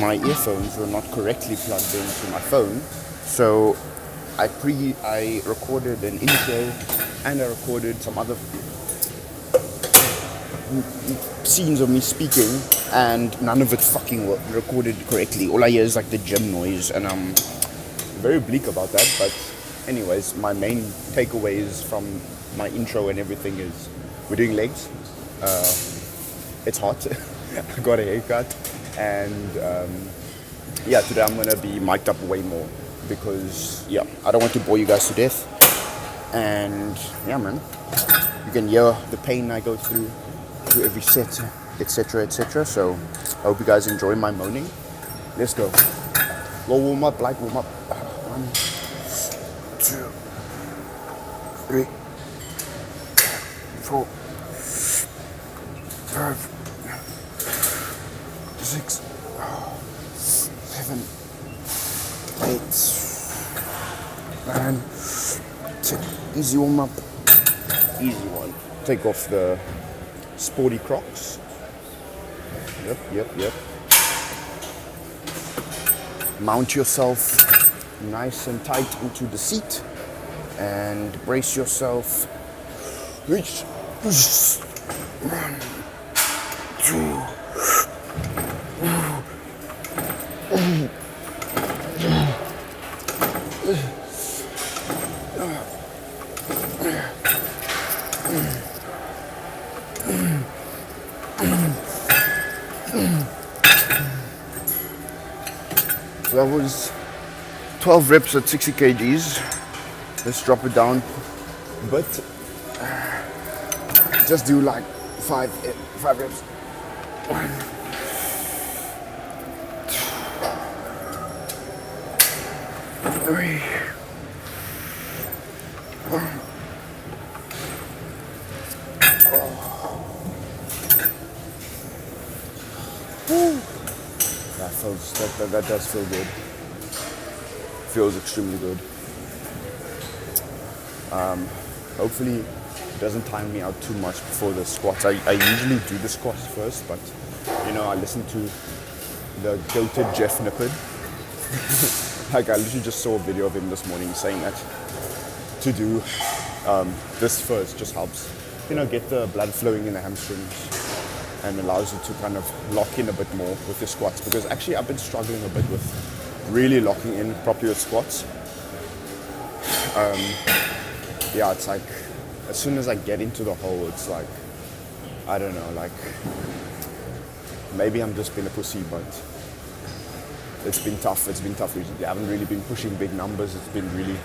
my earphones were not correctly plugged into my phone, so I recorded an intro and I recorded some other scenes of me speaking, and none of it fucking recorded correctly. All I hear is like the gym noise, and I'm very bleak about that. But anyways, my main takeaways from my intro and everything is we're doing legs. It's hot. I got a haircut, and yeah, today I'm gonna be mic'd up way more because I don't want to bore you guys to death. And yeah, man, you can hear the pain I go through every set, etc., etc. So I hope you guys enjoy my moaning. Let's go. Low warm up, light warm up. 1, 2, 3, 4, 5, 6, 7, 8, 9, 10. Easy warm up. Easy one. Take off the sporty Crocs. Yep. Mount yourself nice and tight into the seat and brace yourself. 1, 2. So that was 12 reps at 60 kgs. Let's drop it down, but just do like 5 reps. 1, 2, 3. That does feel good. Feels extremely good. Hopefully it doesn't time me out too much before the squats. I usually do the squats first, but I listened to the goated Jeff Nippard. Like I literally just saw a video of him this morning saying that to do this first just helps, get the blood flowing in the hamstrings and allows you to kind of lock in a bit more with your squats, because actually I've been struggling a bit with really locking in properly with squats. It's like as soon as I get into the hole, it's like, I don't know, like maybe I'm just being a pussy, but it's been tough recently. I haven't really been pushing big numbers. It's been really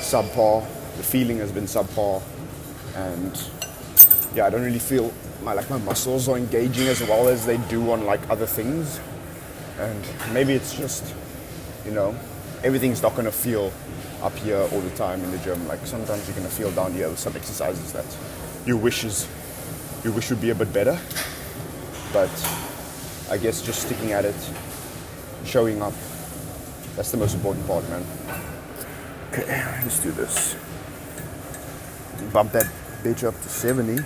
subpar. The feeling has been subpar, and I don't really feel my muscles are engaging as well as they do on like other things. And maybe it's just, everything's not gonna feel up here all the time in the gym. Like sometimes you're gonna feel down here with some exercises that you wish would be a bit better. But I guess just sticking at it, showing up, that's the most important part, man. Okay, let's do this. Bump that bitch up to 70.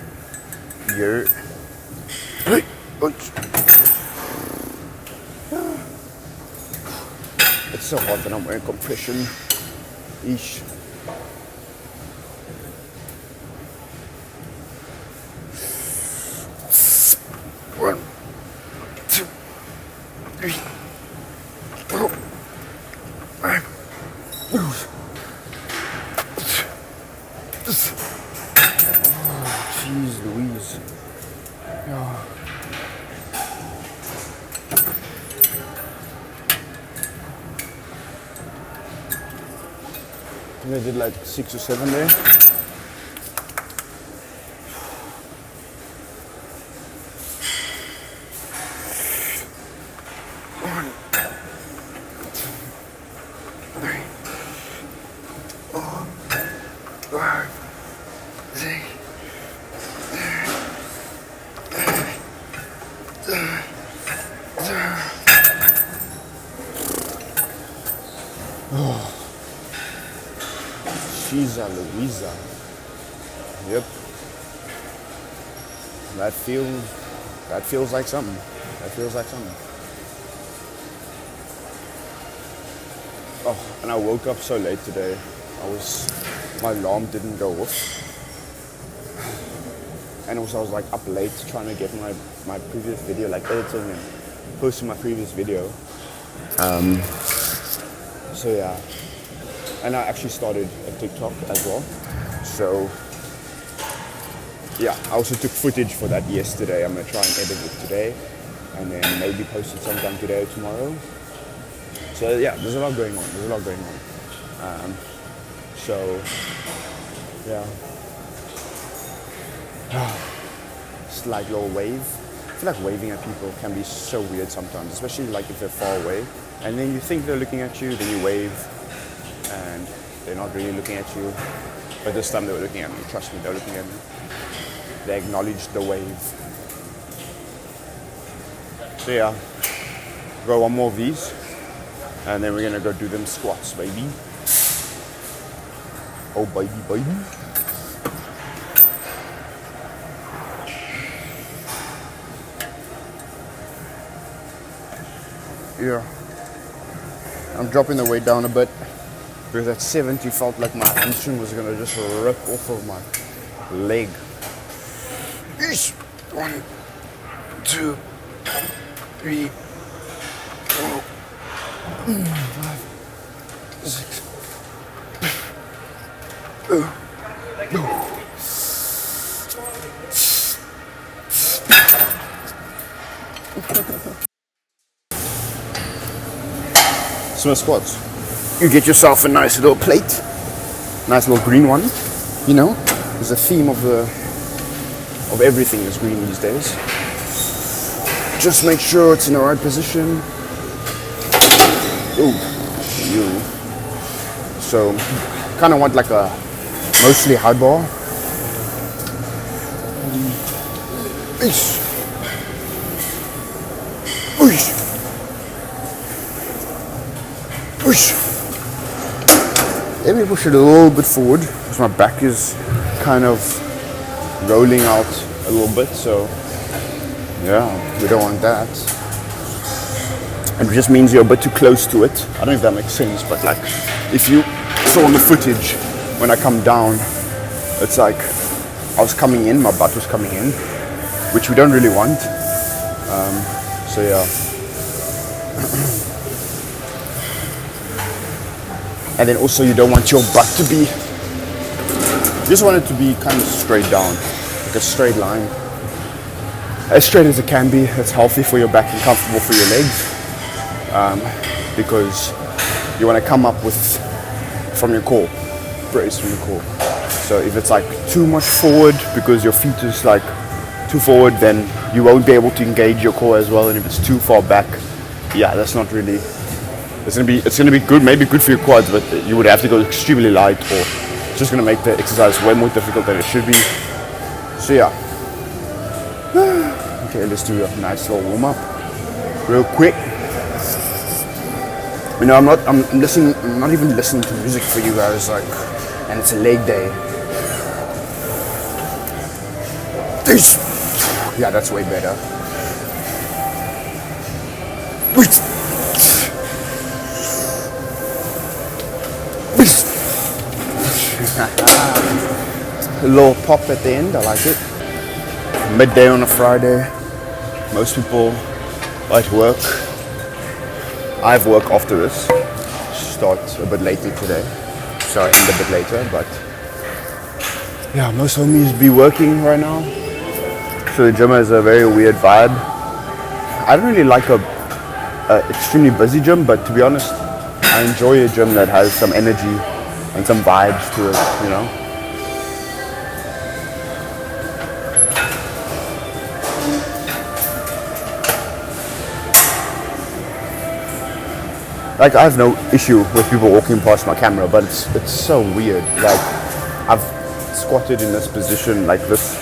Here. It's so hot that I'm wearing compression. Eesh. One, 2, 3, 4, 5. Jeez Louise. I think I did like 6 or 7 there. Louisa. Yep. That feels like something. Oh, and I woke up so late today. My alarm didn't go off. And also I was like up late trying to get my previous video, like editing and posting my previous video. So yeah. And I actually started a TikTok as well. So yeah, I also took footage for that yesterday. I'm gonna try and edit it today. And then maybe post it sometime today or tomorrow. So yeah, there's a lot going on. So yeah. It's like a little wave. I feel like waving at people can be so weird sometimes, especially like if they're far away. And then you think they're looking at you, then you wave, and they're not really looking at you. But this time they were looking at me. Trust me, they were looking at me. They acknowledged the wave. So yeah, go one more of these, and then we're gonna go do them squats, baby. Oh baby, baby. Yeah, I'm dropping the weight down a bit because at 70 felt like my hamstring was gonna just rip off of my leg. 1, 2, 3, 4, 5, 6. Some squats. You get yourself a nice little plate, nice little green one. You know, there's a theme of everything is green these days. Just make sure it's in the right position. Ooh, you. So, kind of want like a mostly high bar. Eesh. Eesh. Push. Let me push it a little bit forward because my back is kind of rolling out a little bit, so yeah, we don't want that. It just means you're a bit too close to it. I don't know if that makes sense, but like if you saw on the footage when I come down, it's like I was coming in, my butt was coming in, which we don't really want. So yeah. And then also you don't want your butt to be, you just want it to be kind of straight down, like a straight line. As straight as it can be. It's healthy for your back and comfortable for your legs. Because you want to come up from your core, brace from your core. So if it's like too much forward because your feet is like too forward, then you won't be able to engage your core as well. And if it's too far back, yeah, that's not really. It's gonna be good, maybe good for your quads, but you would have to go extremely light, or it's just gonna make the exercise way more difficult than it should be. So yeah. Okay, let's do a nice little warm up, real quick. You know, I'm not even listening to music for you guys, like, and it's a leg day. Yeah, that's way better. A little pop at the end, I like it. Midday on a Friday. Most people are at work. I have work after this. Start a bit later today. So I end a bit later, but yeah, most homies be working right now. So the gym has a very weird vibe. I don't really like a extremely busy gym, but to be honest, I enjoy a gym that has some energy and some vibes to it, you know. Like, I have no issue with people walking past my camera, but it's so weird. Like, I've squatted in this position, like this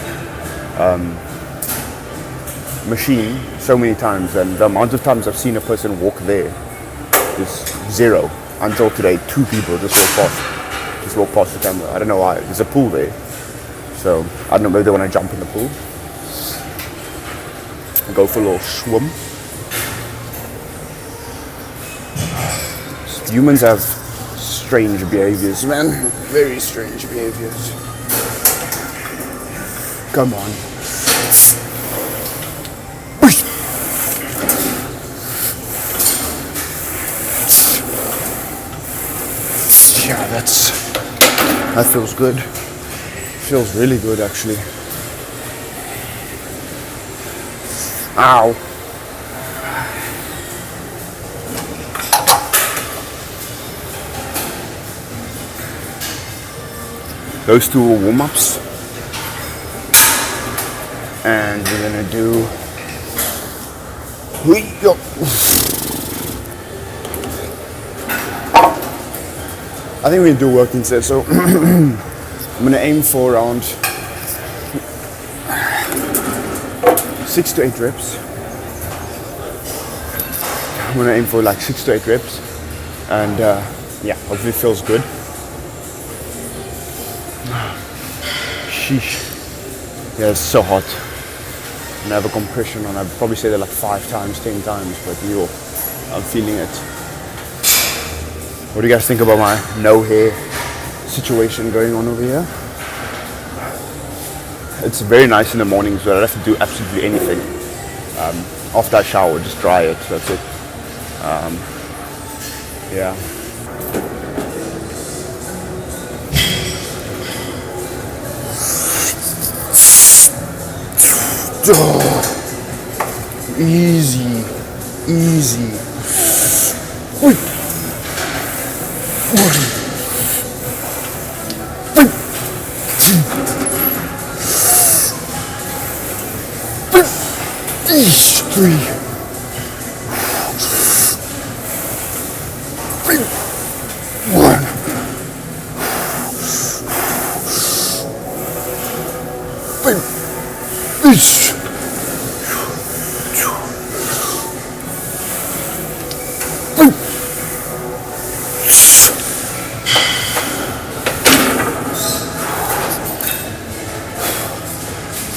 machine, so many times, and the amount of times I've seen a person walk there is zero. Until today, 2 people just walk past the camera. I don't know why. There's a pool there, so I don't know, maybe they want to jump in the pool, go for a little swim. Humans have strange behaviors, man. Very strange behaviors. Come on. Yeah, that feels good. Feels really good, actually. Ow. Those two are warm-ups. And we're gonna do I think we do working set, so I'm gonna aim for around 6 to 8 reps. I'm gonna aim for like 6 to 8 reps, and yeah, hopefully it feels good. Sheesh. Yeah, it's so hot. And I have a compression on. I'd probably say that like 5 times, 10 times, but I'm feeling it. What do you guys think about my no hair situation going on over here? It's very nice in the mornings, but I don't have to do absolutely anything. After I shower, just dry it, that's it. Yeah. Easy, easy. Three. One.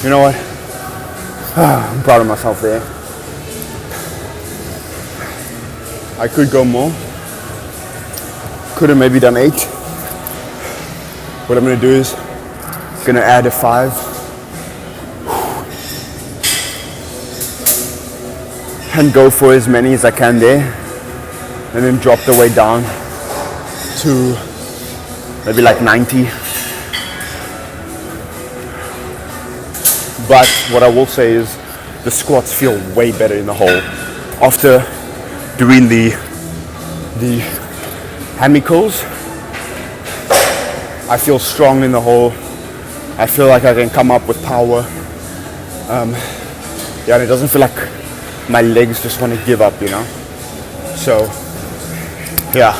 You know what? I'm proud of myself there. I could go more. Could have maybe done 8. What I'm gonna do is gonna add a 5. And go for as many as I can there. And then drop the weight down to maybe like 90. But what I will say is the squats feel way better in the hole. After doing the hammy curls, I feel strong in the hole. I feel like I can come up with power. Yeah, and it doesn't feel like my legs just want to give up, you know? So, yeah.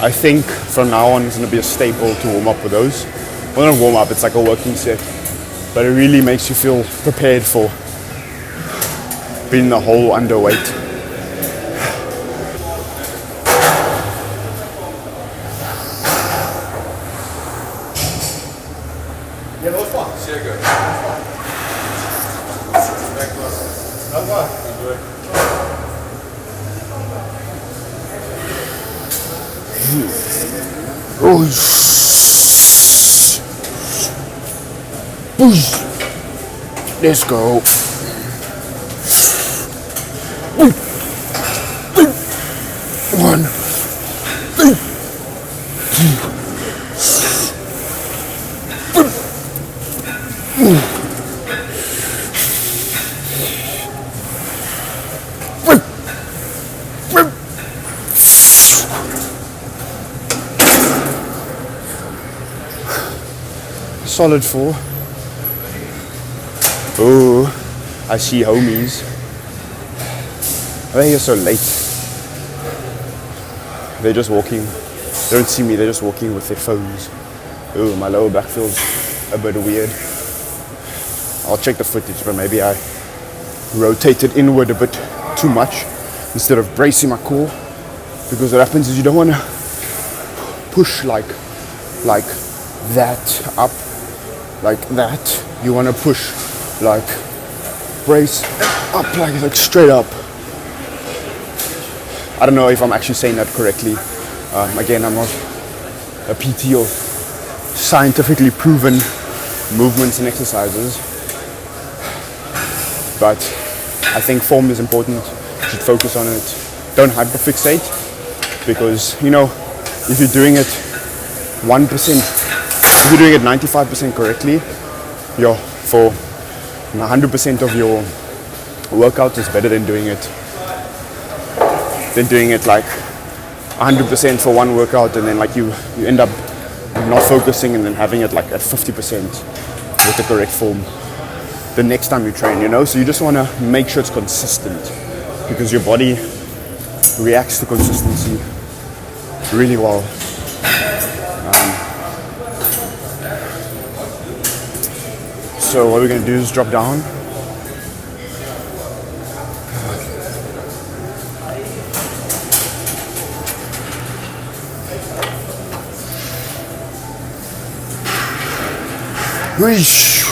I think from now on it's going to be a staple to warm up with those. Well, not warm up, it's like a working set. But it really makes you feel prepared for being in the hole underweight. Ja, dat was fun. Sehr good. Dat was. Let's go. One. Solid 4. Oh, I see homies. Why are they here so late? They're just walking. They don't see me, they're just walking with their phones. Oh, my lower back feels a bit weird. I'll check the footage, but maybe I rotated inward a bit too much instead of bracing my core. Because what happens is you don't want to push like that up, like that. You want to push like brace up, like straight up. I don't know if I'm actually saying that correctly. Again, I'm not a PT or scientifically proven movements and exercises. But I think form is important. You should focus on it. Don't hyperfixate, because you know, if you're doing it 1%, if you're doing it 95% correctly, for 100% of your workout is better than doing it like 100% for one workout, and then like you end up not focusing and then having it like at 50% with the correct form the next time you train, you know. So you just want to make sure it's consistent, because your body reacts to consistency really well. So what we're going to do is drop down. Whoosh.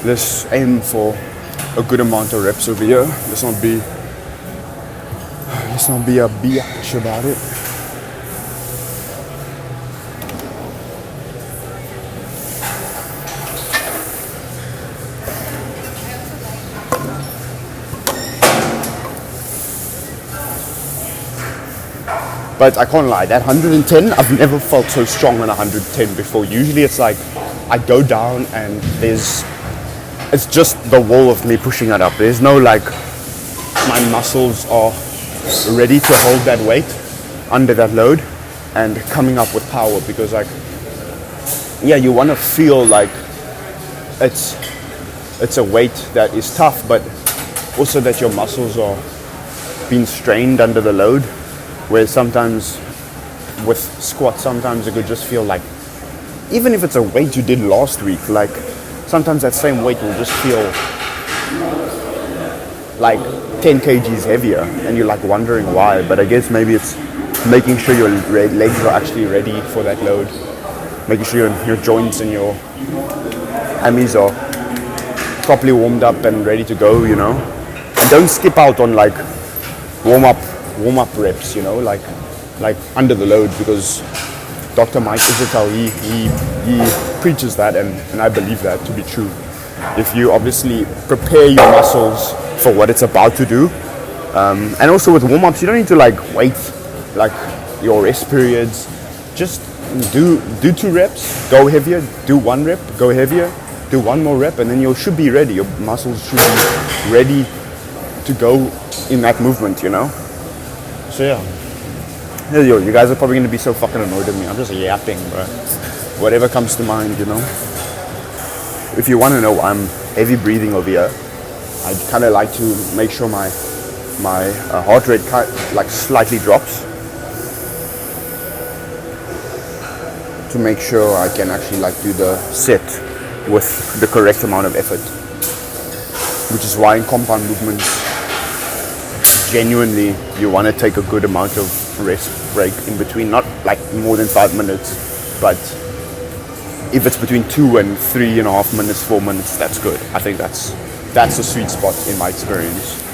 Let's aim for a good amount of reps over here. Let's not be a biatch about it. But I can't lie, that 110, I've never felt so strong on 110 before. Usually it's like I go down and it's just the wall of me pushing it up. There's no like, my muscles are ready to hold that weight under that load and coming up with power, because like, yeah, you want to feel like it's a weight that is tough, but also that your muscles are being strained under the load. Where sometimes with squats, sometimes it could just feel like, even if it's a weight you did last week, like sometimes that same weight will just feel like 10 kgs heavier, and you're like wondering why. But I guess maybe it's making sure your legs are actually ready for that load, making sure your joints and your hammies are properly warmed up and ready to go, you know. And don't skip out on like warm up reps, you know, like under the load, because Dr. Mike Isotal, he preaches that, and I believe that to be true. If you obviously prepare your muscles for what it's about to do, and also with warm-ups, you don't need to like wait like your rest periods. Just do 2 reps, go heavier, do 1 rep, go heavier, do 1 more rep, and then you should be ready. Your muscles should be ready to go in that movement, you know. So yeah, you guys are probably going to be so fucking annoyed at me. I'm just yapping, bro. Whatever comes to mind, you know. If you want to know, I'm heavy breathing over here. I kind of like to make sure my heart rate like slightly drops, to make sure I can actually like do the set with the correct amount of effort. Which is why in compound movements, genuinely, you want to take a good amount of rest break in between, not like more than 5 minutes, but if it's between 2 and 3.5 minutes, 4 minutes, that's good. I think that's a sweet spot in my experience.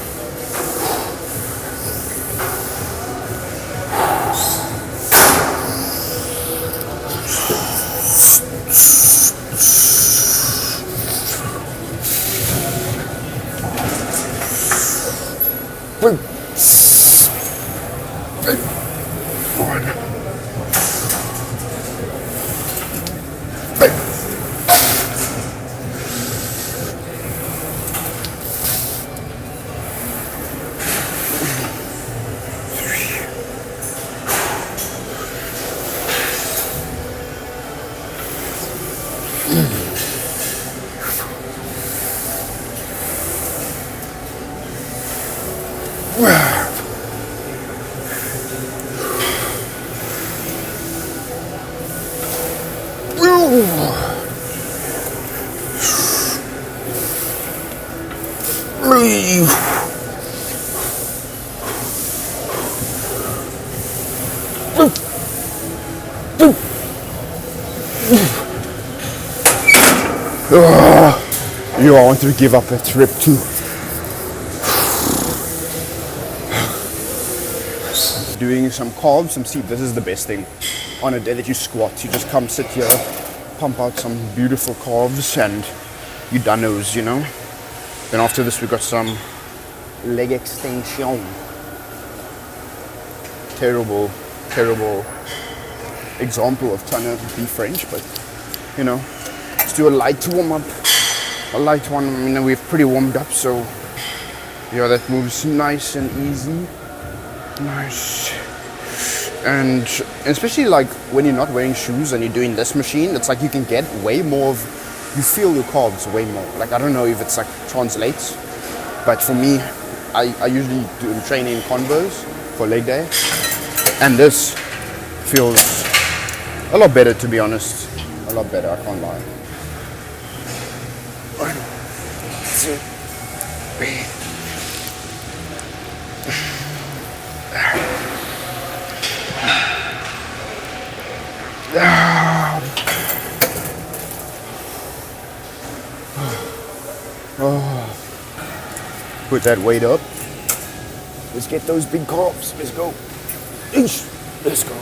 I wanted to give up at rep 2. Doing some calves, some seat. This is the best thing. On a day that you squat, you just come sit here, pump out some beautiful calves, and you donos, you know. Then after this, we got some leg extension. Terrible example of trying to be French, but you know, let's do a light warm up. A light one. I mean, we've pretty warmed up, so yeah, that moves nice and easy. Nice. And especially like when you're not wearing shoes and you're doing this machine, it's like you can get way more of, you feel your calves way more. Like, I don't know if it's like translates, but for me, I usually do training in Converse for leg day, and this feels a lot better, to be honest. A lot better, I can't lie. 1, 2, 3. Put that weight up. Let's get those big calves. Let's go. Let's go.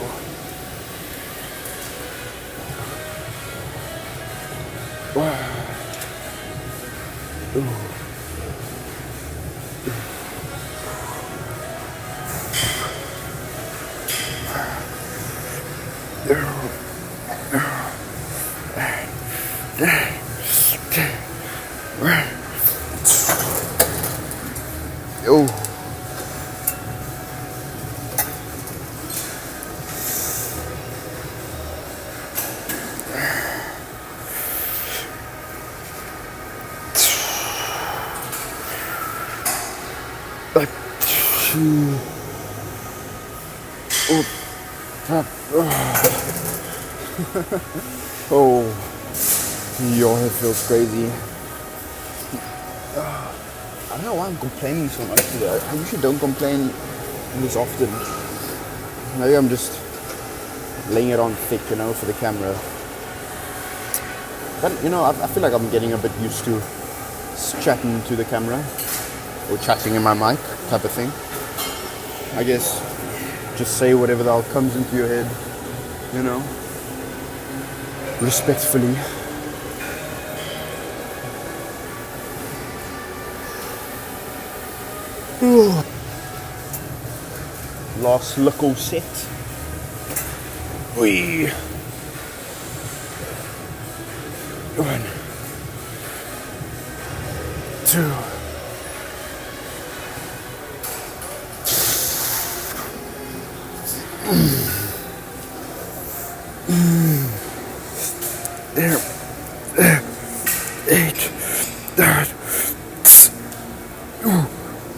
Oh, yo, it feels crazy. I don't know why I'm complaining so much today. I usually don't complain this often. Maybe I'm just laying it on thick, you know, for the camera. But, you know, I feel like I'm getting a bit used to chatting to the camera or chatting in my mic type of thing. I guess just say whatever the hell comes into your head, you know, respectfully. Last little set. Wee. 1, 2. There. 8. That.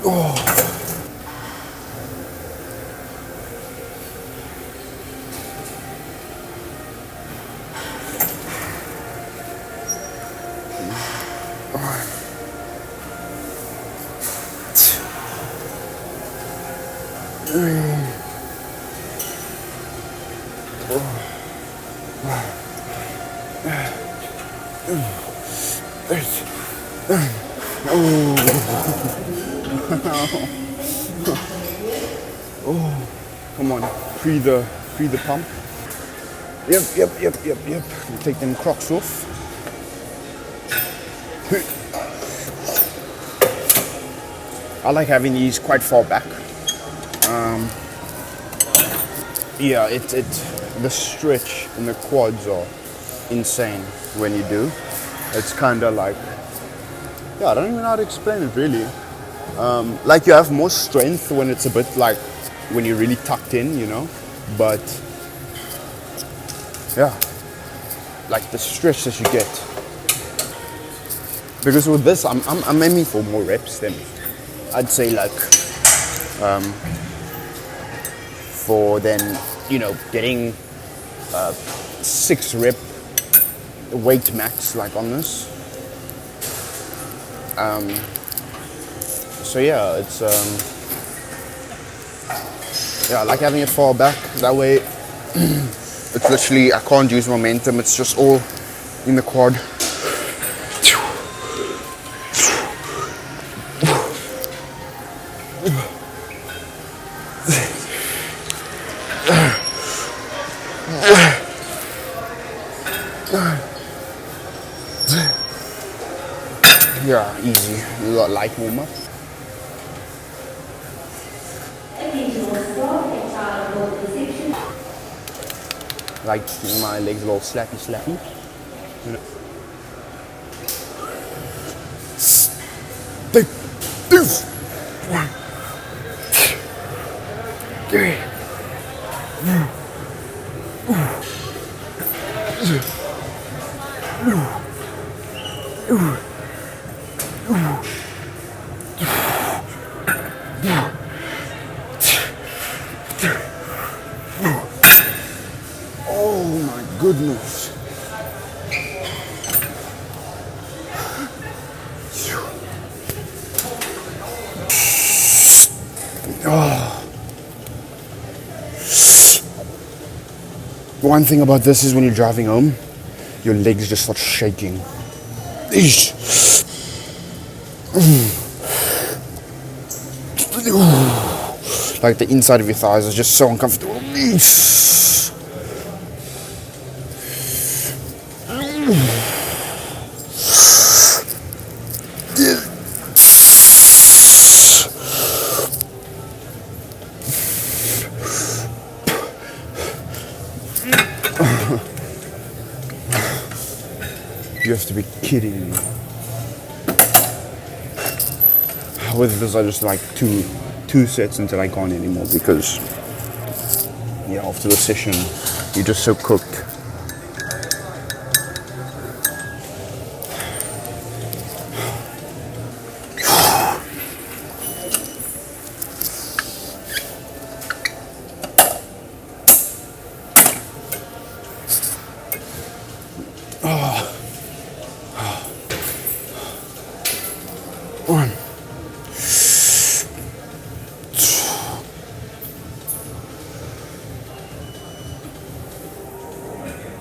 Oh. Oh, come on, pre the pump. Yep. Take them Crocs off. I like having these quite far back. Yeah, the stretch in the quads are insane when you do. It's kind of like, yeah, I don't even know how to explain it really. Like you have more strength when it's a bit like when you're really tucked in, you know. But yeah, like the stretch that you get. Because with this, I'm aiming for more reps than I'd say like for then, you know, getting 6 rep weight max like on this. So yeah, it's yeah, I like having it far back. That way, it's literally, I can't use momentum. It's just all in the quad. Yeah, easy. Light warm up. Like my legs a little slappy. You know. One, three. Oh my goodness. Oh. One thing about this is when you're driving home, your legs just start shaking. Like the inside of your thighs is just so uncomfortable. You have to be kidding me. With this, I just like two sets until I can't anymore because, yeah, after the session, you're just so cooked. One.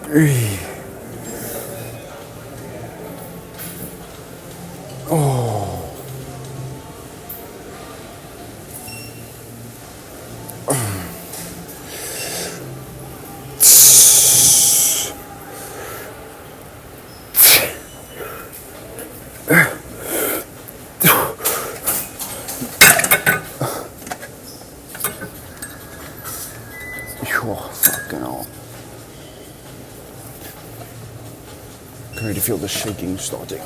Three. Oh. Oh, fucking hell. I can already feel the shaking starting.